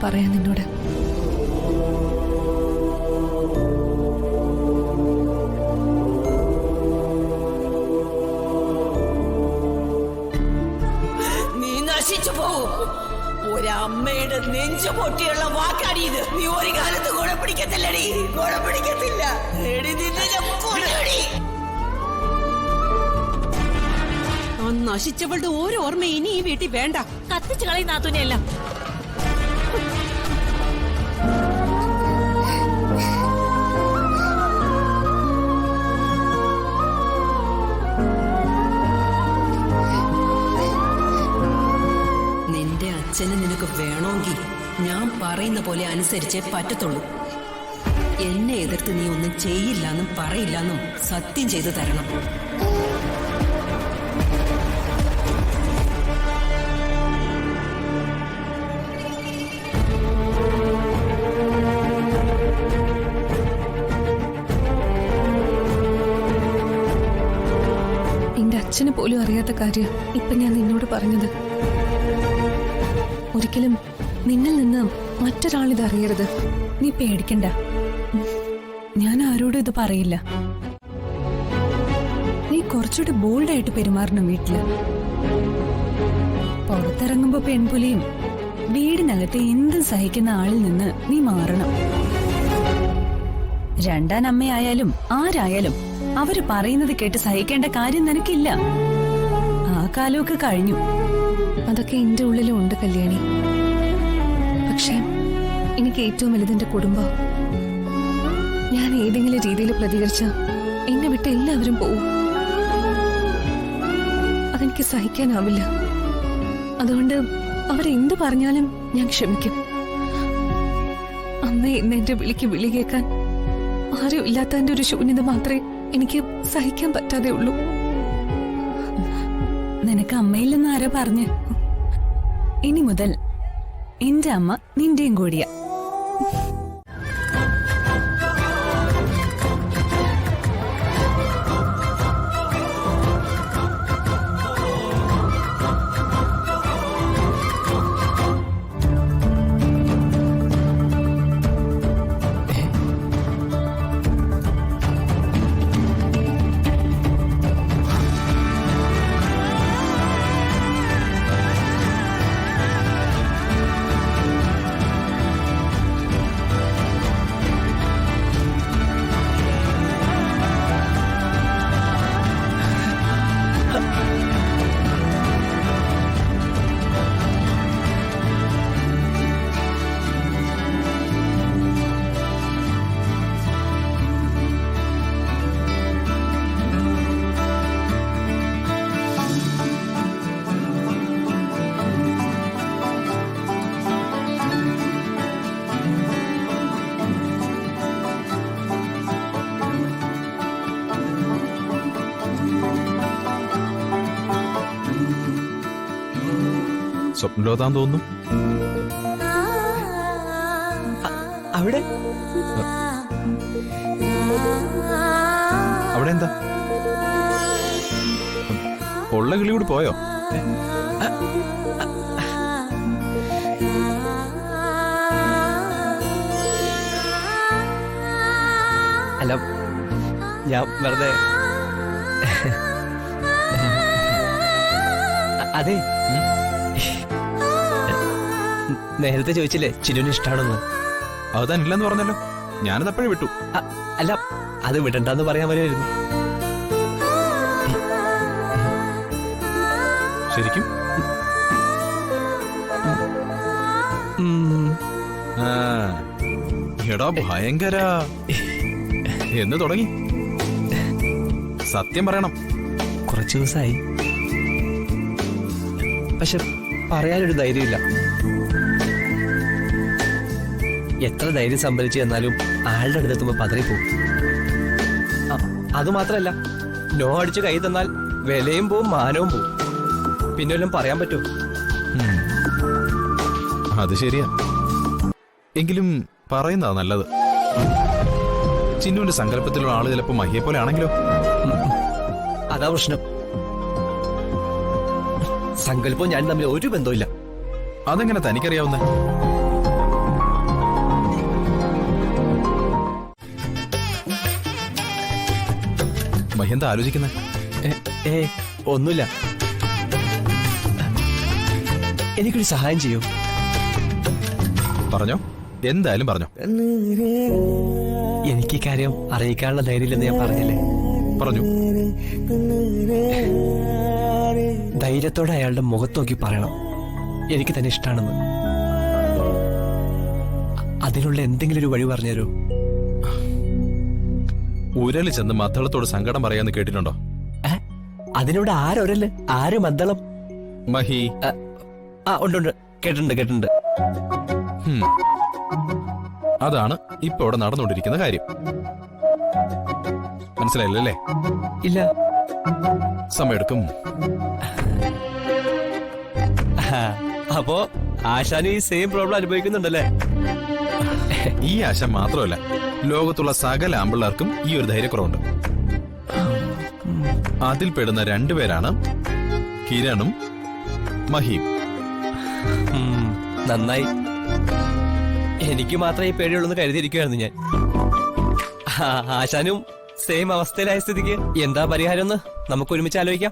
പറയാം നിന്നോട്. നീ നശിച്ചു പോവും. ഒരമ്മയുടെ നെഞ്ചു പൊട്ടിയുള്ള വാക്കാടി ഇത്. നീ ഒരു കാലത്ത് ഗുണപിടിക്കത്തില്ലടി, ഗുണപിടിക്കത്തില്ല. നശിച്ചവളുടെ ഓരോ ഓർമ്മ ഇനി ഈ വീട്ടിൽ വേണ്ട. കത്തിച്ചു കളയുന്ന നാത്തൂനെയല്ല. നിന്റെ അച്ഛനെ നിനക്ക് വേണമെങ്കിൽ ഞാൻ പറയുന്ന പോലെ അനുസരിച്ചേ പറ്റത്തുള്ളൂ. എന്നെ എതിർത്ത് നീ ഒന്നും ചെയ്യില്ലെന്നും പറയില്ലെന്നും സത്യം ചെയ്തു തരണം. എന്റെ അച്ഛന് പോലും അറിയാത്ത കാര്യം ഇപ്പൊ ഞാൻ നിന്നോട് പറഞ്ഞത്. ഒരിക്കലും നിന്നിൽ നിന്ന് മറ്റൊരാളിത് അറിയരുത്. നീ പേടിക്കണ്ട. ഞാൻ ആരോടും ഇത് പറയില്ല. നീ കുറച്ചുകൂടി ബോൾഡായിട്ട് പെരുമാറണം വീട്ടില്. പുറത്തിറങ്ങുമ്പോ പെൺപുലിയും വീടിനകത്ത് എന്തും സഹിക്കുന്ന ആളിൽ നിന്ന് നീ മാറണം. രണ്ടാനമ്മയായാലും ആരായാലും അവര് പറയുന്നത് കേട്ട് സഹിക്കേണ്ട കാര്യം നിനക്കില്ല. ആ കാലമൊക്കെ കഴിഞ്ഞു. അതൊക്കെ എന്റെ ഉള്ളിലും ഉണ്ട് കല്യാണി. പക്ഷേ എനിക്ക് ഏറ്റവും വലുതെന്റെ കുടുംബം. ഞാൻ ഏതെങ്കിലും രീതിയിൽ പ്രതികരിച്ച എന്നെ വിട്ട് എല്ലാവരും പോവും. അതെനിക്ക് സഹിക്കാനാവില്ല. അതുകൊണ്ട് അവരെന്ത് പറഞ്ഞാലും ഞാൻ ക്ഷമിക്കും. അമ്മ ഇന്ന് എന്റെ വിളിക്ക് വിളി കേൾക്കാൻ ആരും ഇല്ലാത്തതിന്റെ ഒരു ശൂന്യത മാത്രമേ എനിക്ക് സഹിക്കാൻ പറ്റാതെ ഉള്ളൂ. നിനക്ക് അമ്മയില്ലെന്ന് ആരാ പറഞ്ഞ്? ഇനി മുതൽ എന്റെ അമ്മ നിന്റെയും കൂടിയാ. സ്വപ്നലോതാന്ന് തോന്നുന്നു. അവിടെ അവിടെ എന്താ ഉള്ള കിളി കൂടി പോയോ? അല്ല, ഞാൻ വെറുതെ. അതെ, നേരത്തെ ചോദിച്ചില്ലേ ചിന്നുവിന് ഇഷ്ടാണെന്ന്. അത് തന്നില്ലെന്ന് പറഞ്ഞല്ലോ. ഞാനത് അപ്പോഴേ വിട്ടു. അല്ല, അത് വിടണ്ടെന്ന് പറയാൻ വരുമായിരുന്നു. ശരിക്കും എടാ ഭയങ്കര എന്ന് തുടങ്ങി. സത്യം പറയണം, കുറച്ചു ദിവസമായി. പക്ഷെ പറയാനൊരു ധൈര്യമില്ല. എത്ര ധൈര്യം സംഭരിച്ചു എന്നാലും ആളുടെ അടുത്തെത്തുമ്പോ പതറിപ്പോവും. അതുമാത്രല്ല, നോ അടിച്ച് കൈ തന്നാൽ വിലയും പോവും മാനവും പോവും. പിന്നെ വല്ലതും പറയാൻ പറ്റുമോ? അത് ശരിയാ. എങ്കിലും പറയുന്നതാ നല്ലത്. ചിന്നുവിന്റെ സങ്കല്പത്തിലുള്ള ആള് ചിലപ്പോ മഹിയെ പോലെ ആണെങ്കിലോ? അതാ പ്രശ്നം. സങ്കല്പവും ഞാൻ തമ്മിൽ ഒരു ബന്ധമില്ല. അതെങ്ങനെ തനിക്കറിയാവുന്ന? എന്താ ആലോചിക്കുന്നത്? ഒന്നുമില്ല. എനിക്കൊരു സഹായം ചെയ്യൂ. പറഞ്ഞോ, എന്തായാലും പറഞ്ഞോ. എനിക്ക് ഈ കാര്യം അറിയിക്കാനുള്ള ധൈര്യമില്ലെന്ന് ഞാൻ പറഞ്ഞില്ലേ? പറഞ്ഞു. ധൈര്യത്തോടെ അയാളുടെ മുഖത്ത് നോക്കി പറയണം എനിക്ക് തന്നെ ഇഷ്ടമാണെന്ന്. അതിനുള്ള എന്തെങ്കിലും ഒരു വഴി പറഞ്ഞുതരൂ. ഉരല് ചെന്ന് മദ്ദളത്തോട് സങ്കടം പറയാന്ന് കേട്ടിട്ടുണ്ടോ? അതിനോട് ആരൊരല്, ആര് മദ്ദളം? മഹി. ഉണ്ട്, കേട്ടിട്ടുണ്ട്. അതാണ് ഇപ്പൊ ഇവിടെ നടന്നുകൊണ്ടിരിക്കുന്ന കാര്യം. മനസ്സിലായില്ലല്ലേ? ഇല്ല. സമയെടുക്കും. അപ്പോ ആശാന് ഈ സെയിം പ്രോബ്ലം അനുഭവിക്കുന്നുണ്ടല്ലേ? ഈ ആശ മാത്രമല്ല, ലോകത്തുള്ള സകല ആമ്പിള്ളേർക്കും ഈ ഒരു ധൈര്യക്കുറവുണ്ട്. അതിൽ പെടുന്ന രണ്ടുപേരാണ് കിരണും മഹിയും. നന്നായി. എനിക്ക് മാത്രമേ ഈ പേടിയുള്ളൂ കരുതിയിരിക്കുവായിരുന്നു ഞാൻ. ആശാനും സെയിം അവസ്ഥയിലായ സ്ഥിതിക്ക് എന്താ പരിഹാരം എന്ന് നമുക്ക് ഒരുമിച്ച് ആലോചിക്കാം.